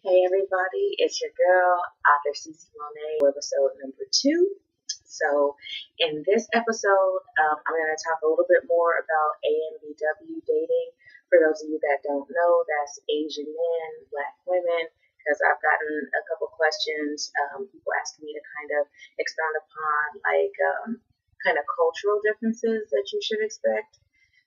Hey everybody, it's your girl, author Cece Monet, Webisode number 2. So, in this episode, I'm going to talk a little bit more about AMBW dating. For those of you that don't know, that's Asian men, Black women, because I've gotten a couple questions, people asking me to kind of expound upon kind of cultural differences that you should expect.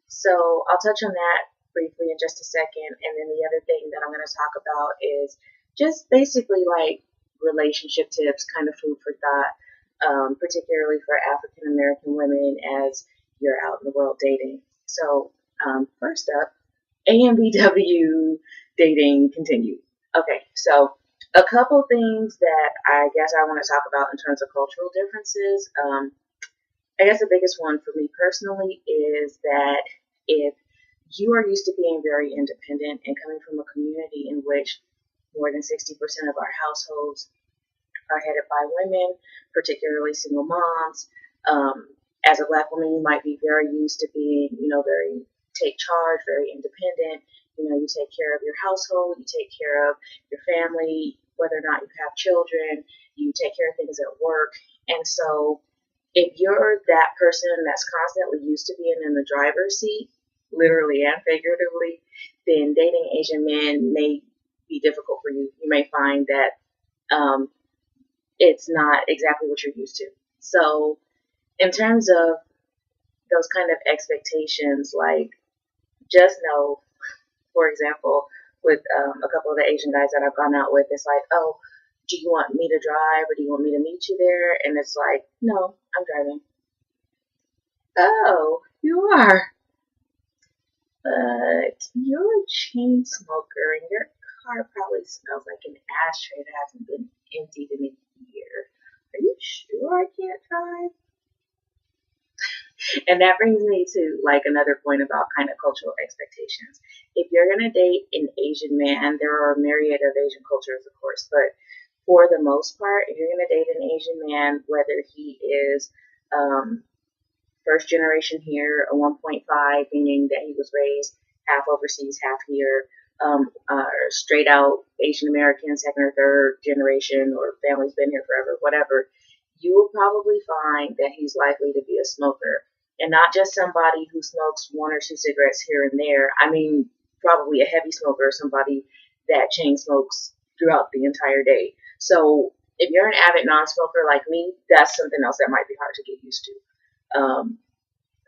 So I'll touch on that briefly in just a second. And then the other thing that I'm going to talk about is just basically like relationship tips, kind of food for thought, particularly for African American women as you're out in the world dating. So first up, AMBW dating continued. Okay, so a couple things that I guess I want to talk about in terms of cultural differences. I guess the biggest one for me personally is that if you are used to being very independent and coming from a community in which more than 60% of our households are headed by women, particularly single moms, as a Black woman, you might be very used to being, very take charge, very independent. You take care of your household, you take care of your family, whether or not you have children, you take care of things at work. And so if you're that person that's constantly used to being in the driver's seat, literally and figuratively, then dating Asian men may be difficult for you. You may find that it's not exactly what you're used to. So, in terms of those kind of expectations, like just know, for example, with a couple of the Asian guys that I've gone out with, it's like, oh, do you want me to drive or do you want me to meet you there? And it's like, no, I'm driving. Oh, you are. But you're a chain smoker and your car probably smells like an ashtray that hasn't been emptied in a year. Are you sure I can't drive? And that brings me to like another point about kind of cultural expectations. If you're going to date an Asian man, there are a myriad of Asian cultures, of course, but for the most part, if you're going to date an Asian man, whether he is first generation here, a 1.5, meaning that he was raised half overseas, half here, or straight out Asian American, second or third generation, or family's been here forever, whatever, you will probably find that he's likely to be a smoker. And not just somebody who smokes one or two cigarettes here and there. I mean, probably a heavy smoker, somebody that chain smokes throughout the entire day. So if you're an avid non-smoker like me, that's something else that might be hard to get used to.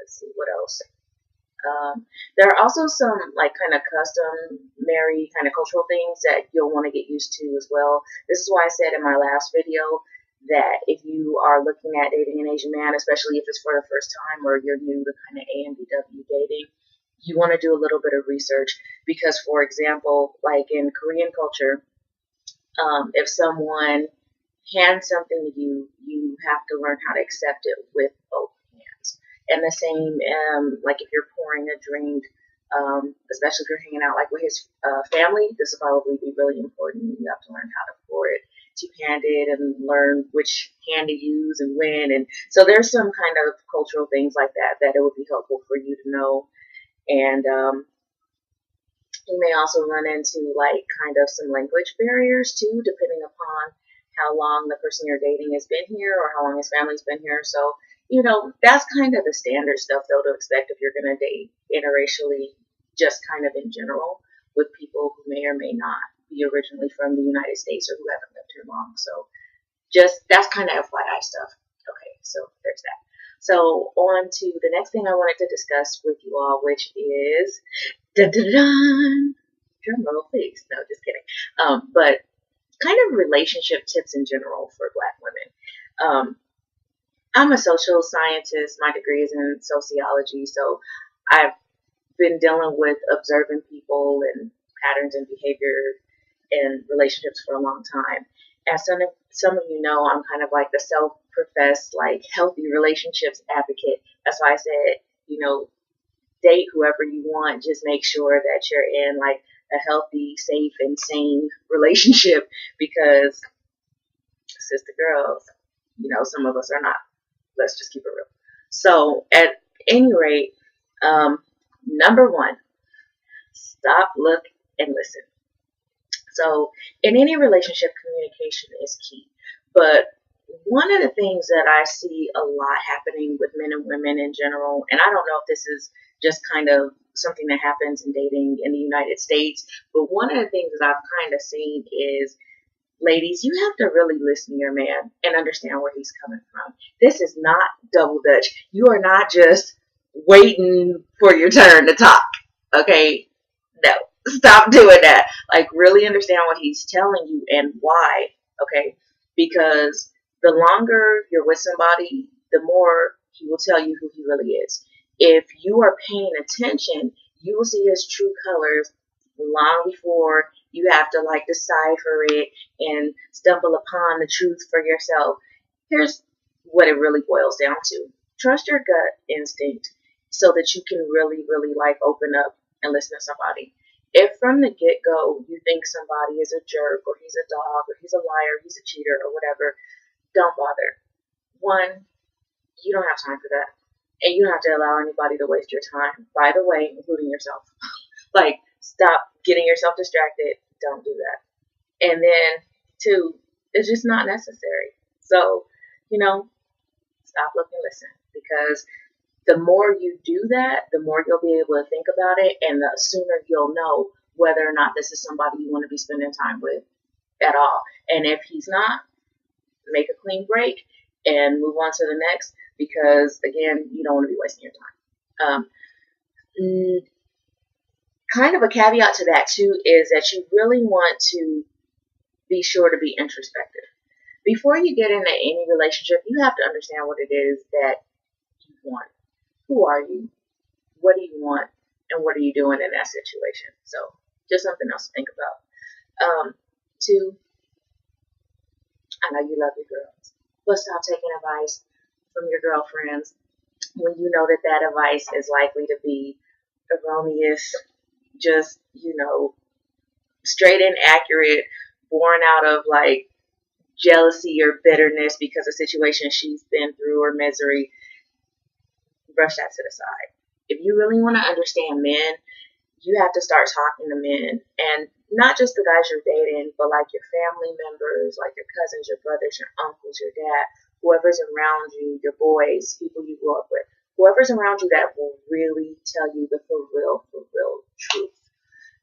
Let's see, what else? There are also some like kind of customary kind of cultural things that you'll want to get used to as well. This is why I said in my last video that if you are looking at dating an Asian man, especially if it's for the first time or you're new to kind of AMBW dating, you want to do a little bit of research because, for example, like in Korean culture, if someone hands something to you, you have to learn how to accept it with both hands. And the same, like if you're pouring a drink, especially if you're hanging out like with his family, this will probably be really important. You have to learn how to pour it two-handed and learn which hand to use and when. And so there's some kind of cultural things like that that it would be helpful for you to know. And you may also run into like kind of some language barriers too, depending upon how long the person you're dating has been here or how long his family's been here. So, that's kind of the standard stuff though to expect if you're going to date interracially, just kind of in general with people who may or may not be originally from the United States or who haven't lived here long. So that's kind of FYI stuff. Okay, so there's that. So on to the next thing I wanted to discuss with you all, which is dun-dun-dun, drum roll please. No, just kidding. But kind of relationship tips in general for Black women. I'm a social scientist. My degree is in sociology, so I've been dealing with observing people and patterns and behavior in relationships for a long time. As some of you know, I'm kind of like the self-professed like healthy relationships advocate. That's why I said, date whoever you want. Just make sure that you're in like a healthy, safe, and sane relationship because sister girls, some of us are not. Let's just keep it real. So at any rate, number one, stop, look, and listen. So in any relationship, communication is key. But one of the things that I see a lot happening with men and women in general, and I don't know if this is just kind of something that happens in dating in the United States, but one of the things that I've kind of seen is, ladies, you have to really listen to your man and understand where he's coming from. This is not double dutch. You are not just waiting for your turn to talk. Okay? No. Stop doing that. Like, really understand what he's telling you and why. Okay? Because the longer you're with somebody, the more he will tell you who he really is. If you are paying attention, you will see his true colors long before you have to like decipher it and stumble upon the truth for yourself. Here's what it really boils down to. Trust your gut instinct so that you can really, really like open up and listen to somebody. If from the get-go you think somebody is a jerk or he's a dog or he's a liar, he's a cheater or whatever, don't bother. One, you don't have time for that. And you don't have to allow anybody to waste your time, by the way, including yourself. Like, stop getting yourself distracted. Don't do that. And then, two, it's just not necessary. So, stop, look, and listen. Because the more you do that, the more you'll be able to think about it, and the sooner you'll know whether or not this is somebody you want to be spending time with at all. And if he's not, make a clean break and move on to the next, because again, you don't want to be wasting your time. Kind of a caveat to that too is that you really want to be sure to be introspective. Before you get into any relationship, you have to understand what it is that you want. Who are you? What do you want? And what are you doing in that situation? So just something else to think about. Two, I know you love your girls, but stop taking advice from your girlfriends when you know that that advice is likely to be erroneous, just, straight and accurate, born out of like jealousy or bitterness because of situation she's been through or misery. Brush that to the side. If you really want to understand men, you have to start talking to men, and not just the guys you're dating, but like your family members, like your cousins, your brothers, your uncles, your dad, whoever's around you, your boys, people you grew up with, whoever's around you that will really tell you the for real truth.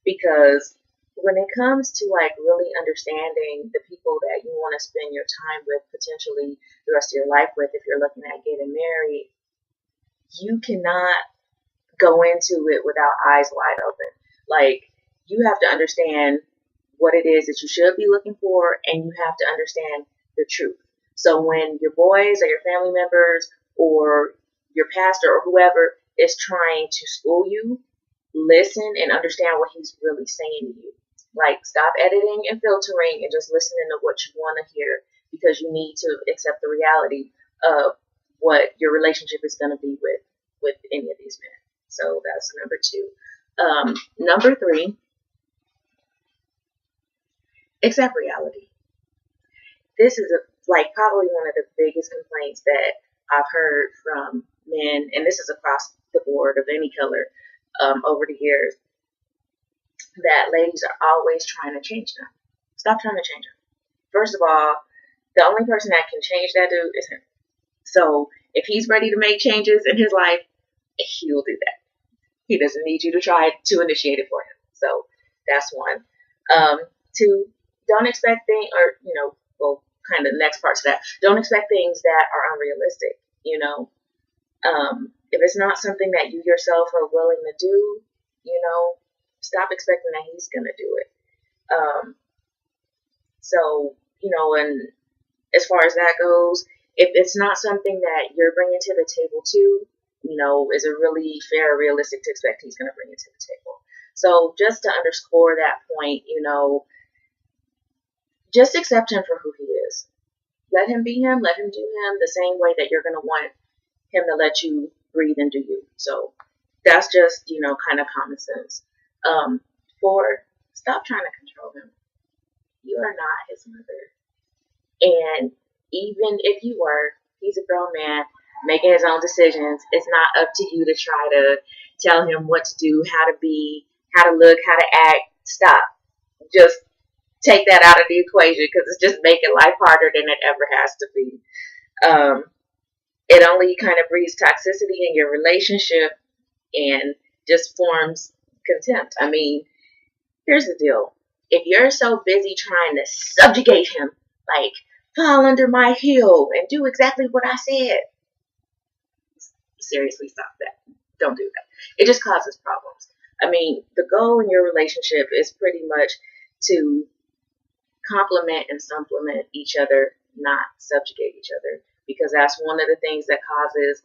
Because when it comes to like really understanding the people that you want to spend your time with, potentially the rest of your life with, if you're looking at getting married, you cannot go into it without eyes wide open. Like, you have to understand what it is that you should be looking for, and you have to understand the truth. So when your boys or your family members or your pastor or whoever is trying to school you, listen and understand what he's really saying to you. Like, stop editing and filtering and just listening to what you want to hear, because you need to accept the reality of what your relationship is going to be with any of these men. So that's number two. Number three, accept reality. This is probably one of the biggest complaints that I've heard from men, and this is across the board of any color over the years, that ladies are always trying to change them. Stop trying to change them. First of all, the only person that can change that dude is him. So if he's ready to make changes in his life, he'll do that. He doesn't need you to try to initiate it for him. So that's one. Two, don't expect things, or, kind of the next part to that. Don't expect things that are unrealistic. If it's not something that you yourself are willing to do, stop expecting that he's going to do it. And as far as that goes, if it's not something that you're bringing to the table too, is it really fair or realistic to expect he's going to bring it to the table? So just to underscore that point, just accept him for who he is. Let him be him. Let him do him the same way that you're going to want him to let you breathe and do you. So that's just, kind of common sense. 4, stop trying to control him. You are not his mother. And even if you were, he's a grown man making his own decisions. It's not up to you to try to tell him what to do, how to be, how to look, how to act. Stop. Just take that out of the equation because it's just making life harder than it ever has to be. Um, it only kind of breeds toxicity in your relationship and just forms contempt. I mean, here's the deal. If you're so busy trying to subjugate him, like fall under my heel and do exactly what I said, seriously stop that. Don't do that. It just causes problems. I mean, the goal in your relationship is pretty much to complement and supplement each other, not subjugate each other, because that's one of the things that causes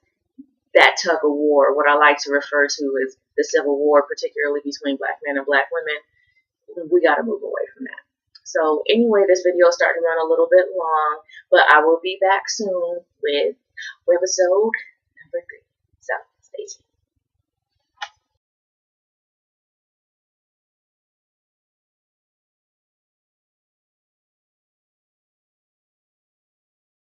that tug of war, what I like to refer to as the civil war, particularly between black men and black women. We got to move away from that. So anyway, this video is starting to run a little bit long, but I will be back soon with Webisode number 3. So stay tuned.